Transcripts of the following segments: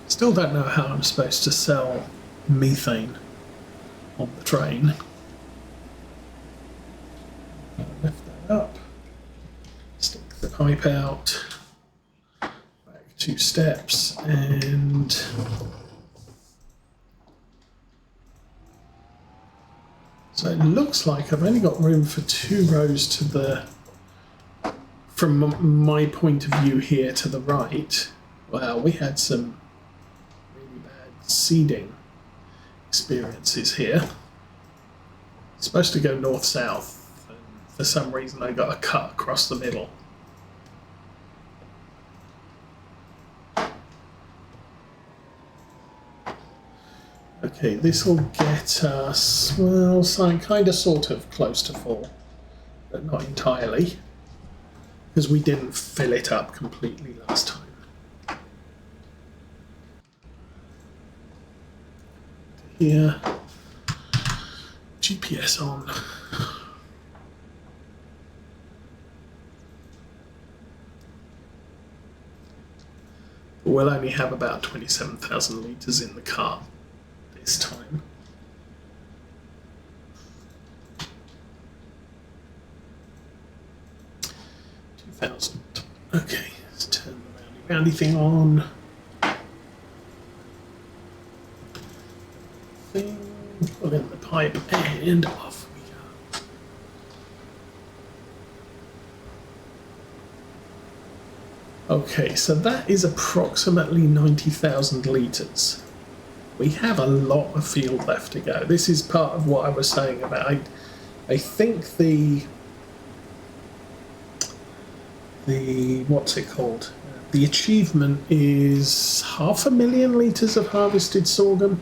Still don't know how I'm supposed to sell methane on the train. Lift that up, stick the pipe out, back 2 steps, and so it looks like I've only got room for 2 rows to the, from my point of view here to the right. Well, we had some really bad seeding experiences here. It's supposed to go north-south. For some reason I got a cut across the middle. Okay, this will get us, well, kind of sort of close to full, but not entirely, because we didn't fill it up completely last time. Here, GPS on. We'll only have about 27,000 litres in the car this time. Okay, let's turn the roundy thing on. Pull in the pipe and off we go. Okay, so that is approximately 90,000 litres. We have a lot of field left to go. This is part of what I was saying about, I think the what's it called? The achievement is 500,000 litres of harvested sorghum.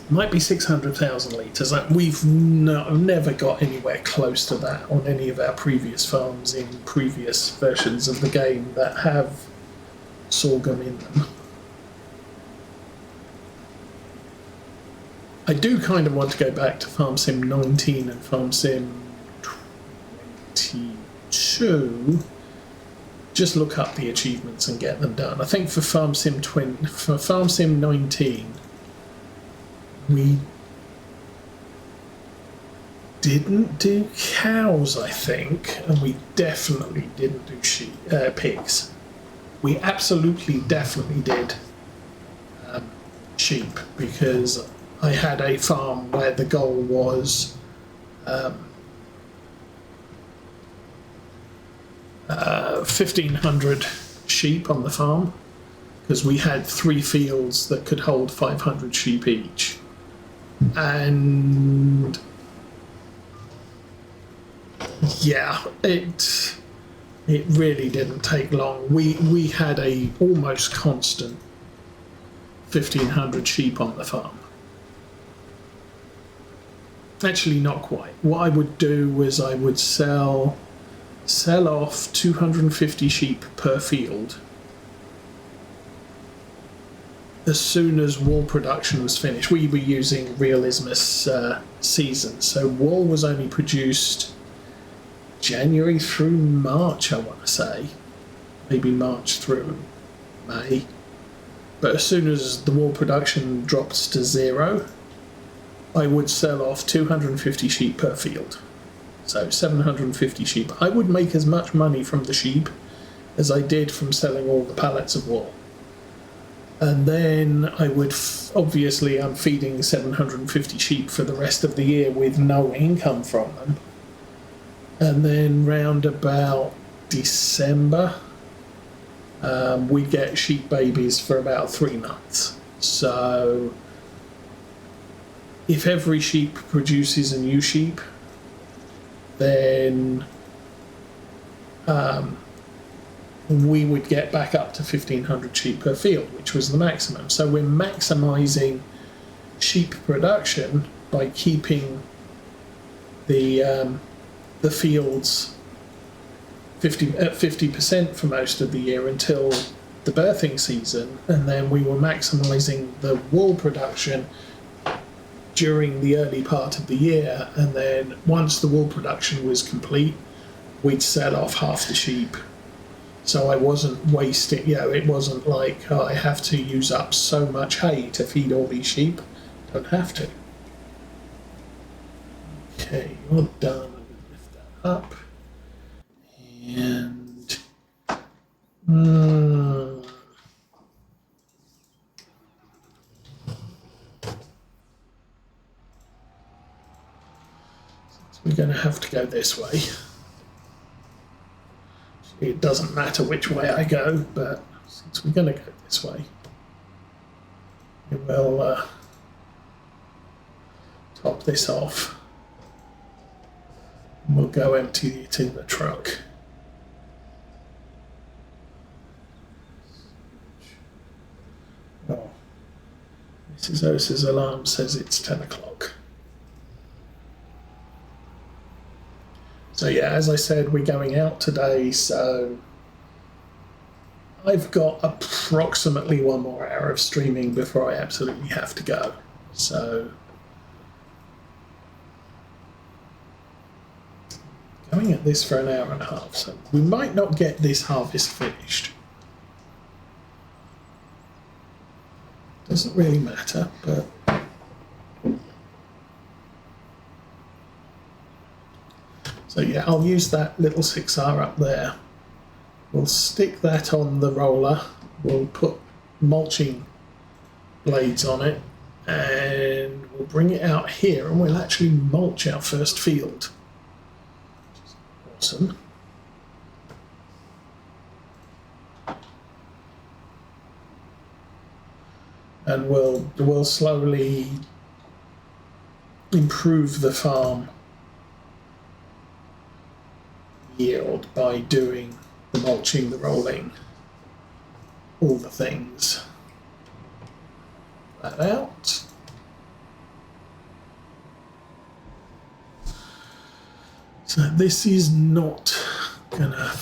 Might be 600,000 litres. We've never got anywhere close to that on any of our previous farms in previous versions of the game that have sorghum in them. I do kind of want to go back to Farm Sim 19 and Farm Sim 22. Just look up the achievements and get them done. I think for Farm Sim 19, we didn't do cows, I think, and we definitely didn't do pigs. We absolutely definitely did sheep, because I had a farm where the goal was 1,500 sheep on the farm, because we had 3 fields that could hold 500 sheep each. And yeah, it really didn't take long. We had a almost constant 1,500 sheep on the farm. Actually, not quite. What I would do was I would sell off 250 sheep per field as soon as wool production was finished. We were using Realismus season, so wool was only produced January through March, I want to say. Maybe March through May. But as soon as the wool production dropped to 0, I would sell off 250 sheep per field. So 750 sheep. I would make as much money from the sheep as I did from selling all the pallets of wool. And then I would, obviously I'm feeding 750 sheep for the rest of the year with no income from them. And then round about December, we'd get sheep babies for about 3 months. So if every sheep produces a new sheep, then we would get back up to 1,500 sheep per field, which was the maximum. So we're maximising sheep production by keeping the fields at 50% for most of the year until the birthing season, and then we were maximising the wool production during the early part of the year, and then once the wool production was complete, we'd sell off half the sheep So I wasn't wasting, it wasn't like, oh, I have to use up so much hay to feed all these sheep. Don't have to. Okay, you're done. I'm going to lift that up. And we're going to have to go this way. It doesn't matter which way I go, but since we're going to go this way, we will top this off. And we'll go empty it in the truck. Oh, Mrs. Osa's alarm says it's 10 o'clock. So yeah, as I said, we're going out today, so I've got approximately 1 more hour of streaming before I absolutely have to go. So going at this for an hour and a half, so we might not get this harvest finished. Doesn't really matter, but so yeah, I'll use that little 6R up there. We'll stick that on the roller. We'll put mulching blades on it, and we'll bring it out here, and we'll actually mulch our first field. Awesome. And we'll slowly improve the farm yield by doing the mulching, the rolling, all the things. That out. So this is not gonna,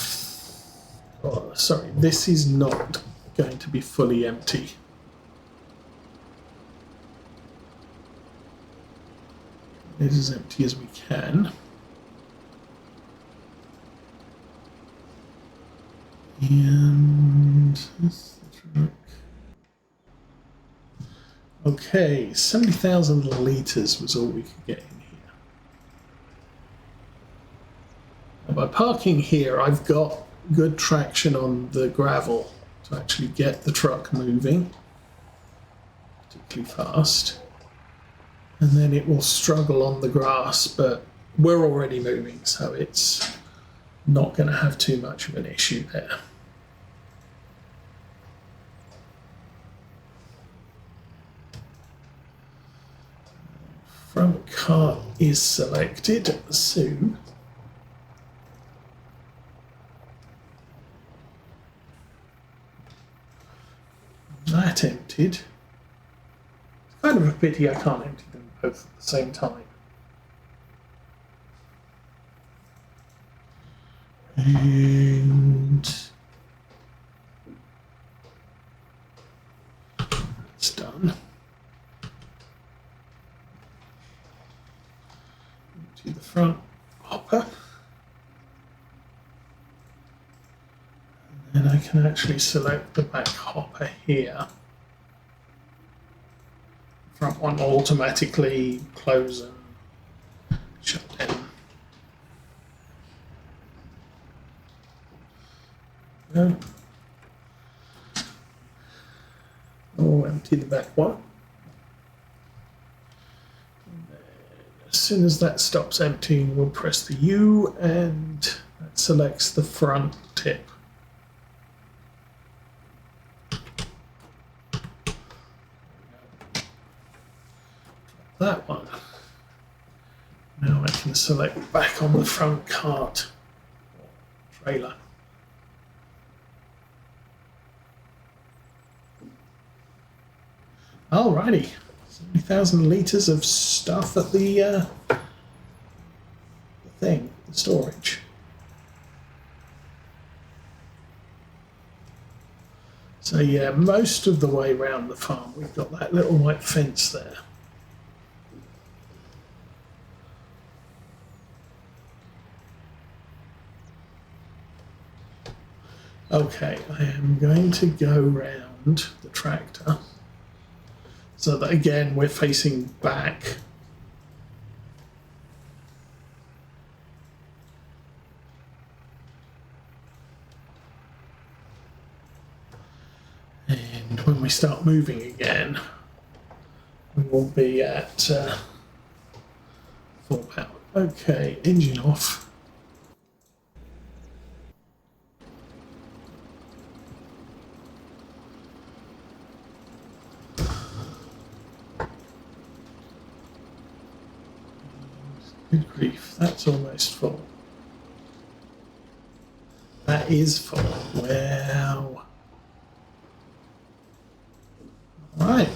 this is not going to be fully empty. It is as empty as we can. And that's the truck. Okay, 70,000 litres was all we could get in here. Now by parking here, I've got good traction on the gravel to actually get the truck moving, particularly fast. And then it will struggle on the grass, but we're already moving, so it's not going to have too much of an issue there. Front cart is selected, so that emptied. It's kind of a pity I can't empty them both at the same time. And it's done. To the front hopper. And then I can actually select the back hopper here. The front one will automatically close and shut down. No. Oh, empty the back one. As soon as that stops emptying, we'll press the U, and that selects the front tip. That one. Now I can select back on the front cart or trailer. Alrighty, 70,000 litres of stuff at the thing, the storage. So yeah, most of the way around the farm, we've got that little white fence there. Okay, I am going to go round the tractor so that again we're facing back. And when we start moving again, we will be at full power. Okay, engine off. Good grief, that's almost full. That is full. Wow. Right.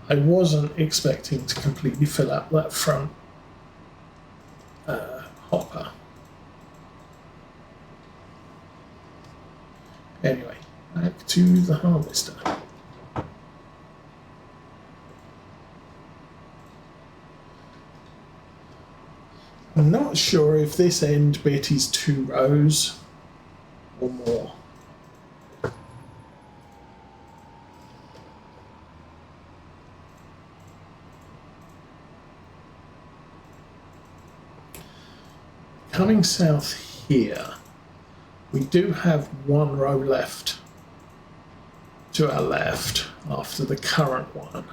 I wasn't expecting to completely fill up that front hopper. Anyway, back to the harvester. I'm not sure if this end bit is 2 rows or more. Coming south here, we do have 1 row left to our left after the current one.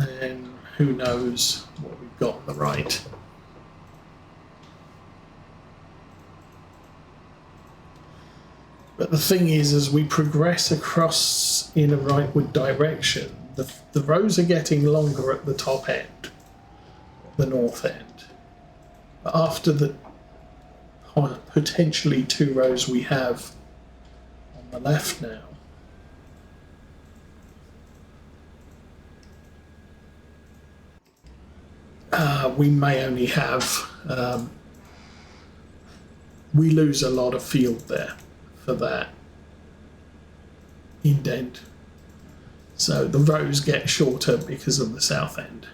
And then who knows what we've got on the right. But the thing is, as we progress across in a rightward direction, the rows are getting longer at the top end, the north end. But after the potentially 2 rows we have on the left now, we may only have, we lose a lot of field there for that indent. So the rows get shorter because of the south end.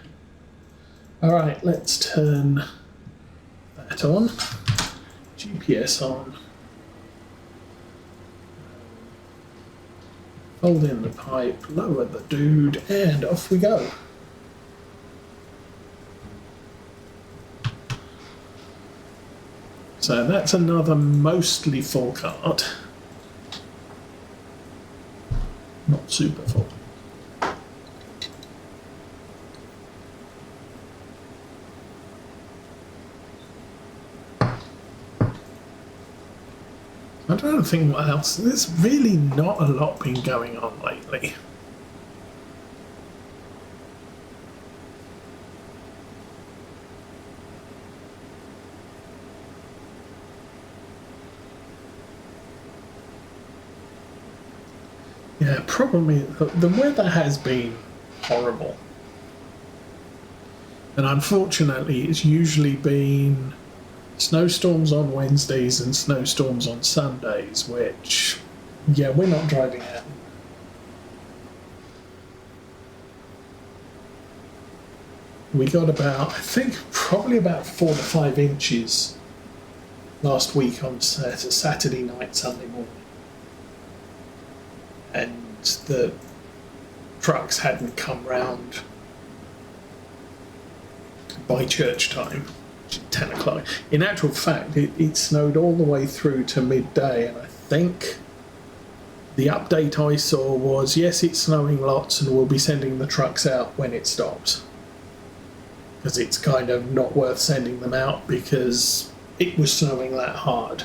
All right, let's turn that on, GPS on, fold in the pipe, lower the dude, and off we go. So that's another mostly full cart. Not super full. I don't think what else. There's really not a lot been going on lately. Yeah, problem is the weather has been horrible. And unfortunately, it's usually been snowstorms on Wednesdays and snowstorms on Sundays, which, yeah, we're not driving out. We got about, I think, probably about 4 to 5 inches last week on Saturday night, Sunday morning. And the trucks hadn't come round by church time, 10 o'clock. In actual fact, it snowed all the way through to midday, and I think the update I saw was, yes, it's snowing lots and we'll be sending the trucks out when it stops. Because it's kind of not worth sending them out because it was snowing that hard.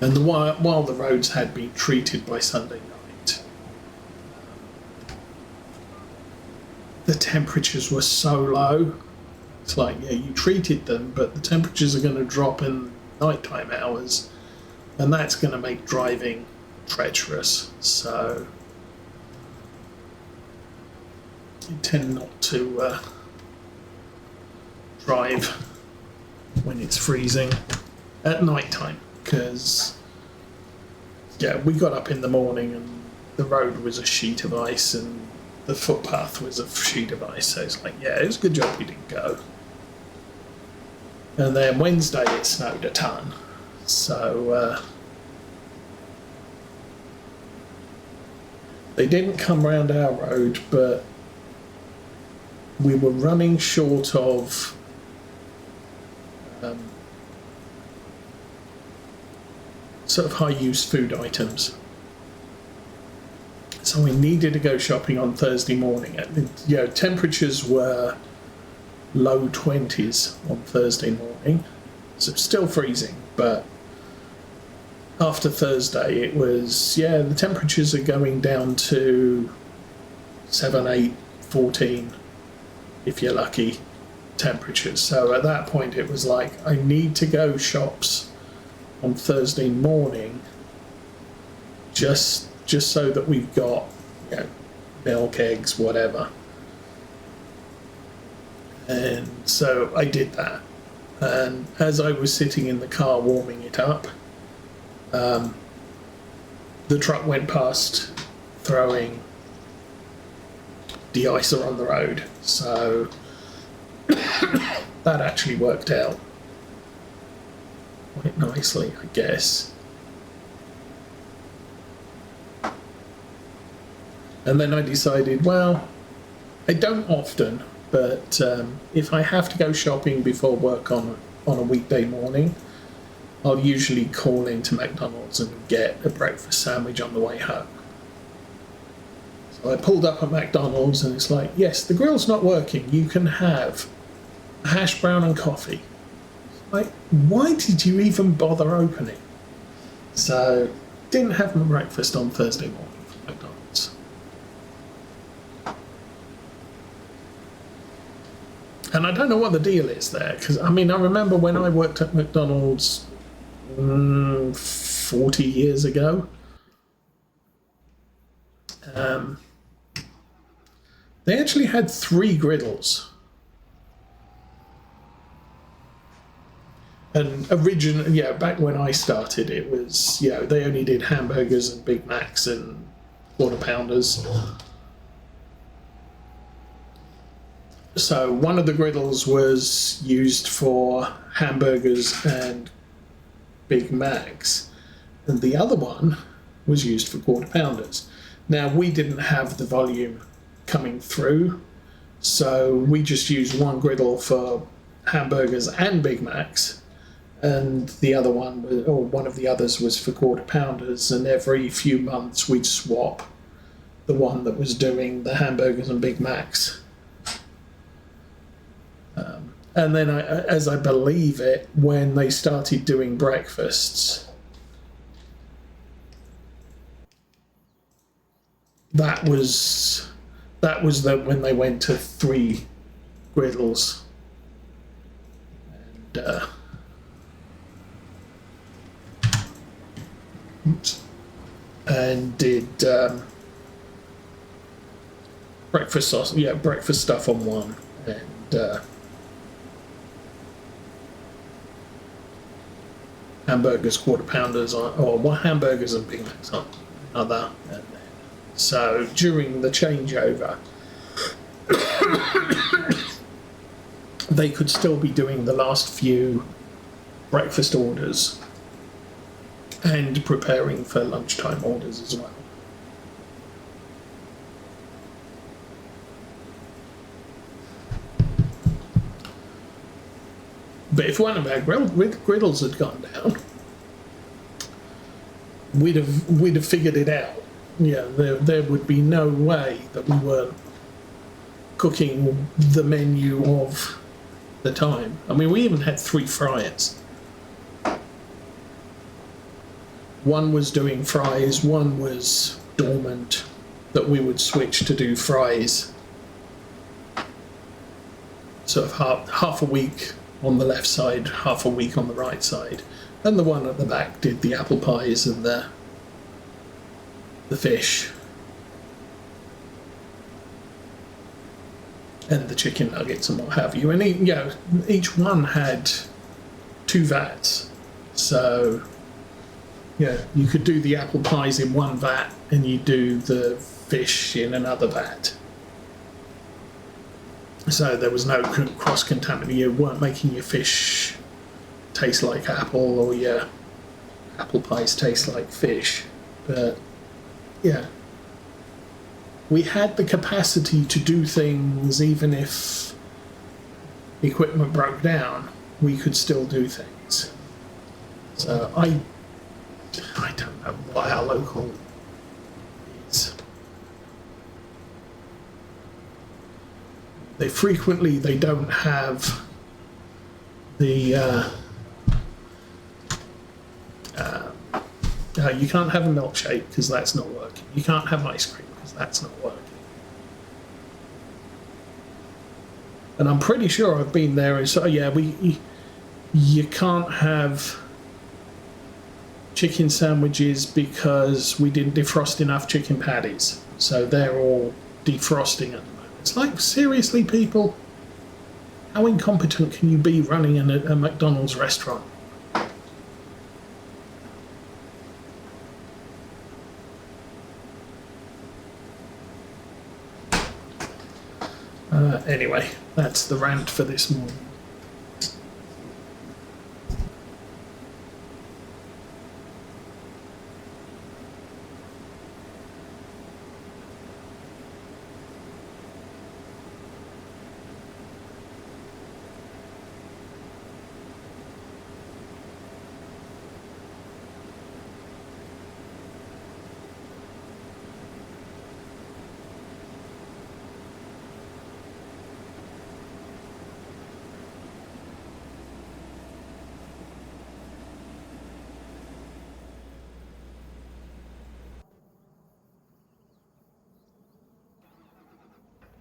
And while the roads had been treated by Sunday night, the temperatures were so low. It's like, yeah, you treated them, but the temperatures are going to drop in nighttime hours, and that's going to make driving treacherous. So you tend not to drive when it's freezing at nighttime. Because, yeah, we got up in the morning and the road was a sheet of ice, and the footpath was a sheet of ice. So it's like, yeah, it was a good job we didn't go. And then Wednesday it snowed a ton. So they didn't come round our road, but we were running short of sort of high-use food items. So we needed to go shopping on Thursday morning. You know, temperatures were low 20s on Thursday morning, so still freezing, but after Thursday it was, yeah, the temperatures are going down to 7, 8, 14 if you're lucky temperatures. So at that point it was like, I need to go shops on Thursday morning just so that we've got, you know, milk, eggs, whatever. And so I did that. And as I was sitting in the car warming it up, the truck went past throwing de-icer on the road. So that actually worked out quite nicely, I guess. And then I decided, well, I don't often, but if I have to go shopping before work on a weekday morning, I'll usually call into McDonald's and get a breakfast sandwich on the way home. So I pulled up at McDonald's and it's like, yes, the grill's not working. You can have a hash brown and coffee. Like, why did you even bother opening? So didn't have my breakfast on Thursday morning from McDonald's. And I don't know what the deal is there, because I mean, I remember when I worked at McDonald's 40 years ago, they actually had 3 griddles. And originally, yeah, back when I started, it was, you know, they only did hamburgers and Big Macs and quarter pounders. So one of the griddles was used for hamburgers and Big Macs, and the other one was used for quarter pounders. Now, we didn't have the volume coming through, so we just used one griddle for hamburgers and Big Macs, and the other one, or one of the others, was for quarter pounders, and every few months we'd swap the one that was doing the hamburgers and Big Macs. And then, as I believe it, when they started doing breakfasts, that was when they went to 3 griddles, and did breakfast sauce, yeah, breakfast stuff on one, and hamburgers, quarter pounders, or hamburgers and Big Macs on another. And so during the changeover, they could still be doing the last few breakfast orders and preparing for lunchtime orders as well. But if one of our griddles had gone down, we'd have figured it out. Yeah, there would be no way that we weren't cooking the menu of the time. I mean, we even had 3 fryers. One was doing fries, one was dormant, that we would switch to do fries sort of half a week on the left side, half a week on the right side. And the one at the back did the apple pies and the fish and the chicken nuggets and what have you. And each one had 2 vats. So yeah, you could do the apple pies in one vat and you do the fish in another vat. So there was no cross-contamination. You weren't making your fish taste like apple, or your apple pies taste like fish. But yeah, we had the capacity to do things. Even if the equipment broke down, we could still do things. So I don't know what our local is. They don't have the you can't have a milkshake because that's not working. You can't have ice cream because that's not working. And I'm pretty sure I've been there. And so yeah, you can't have chicken sandwiches because we didn't defrost enough chicken patties. So they're all defrosting at the moment. It's like, seriously, people, how incompetent can you be running a McDonald's restaurant? Anyway, that's the rant for this morning.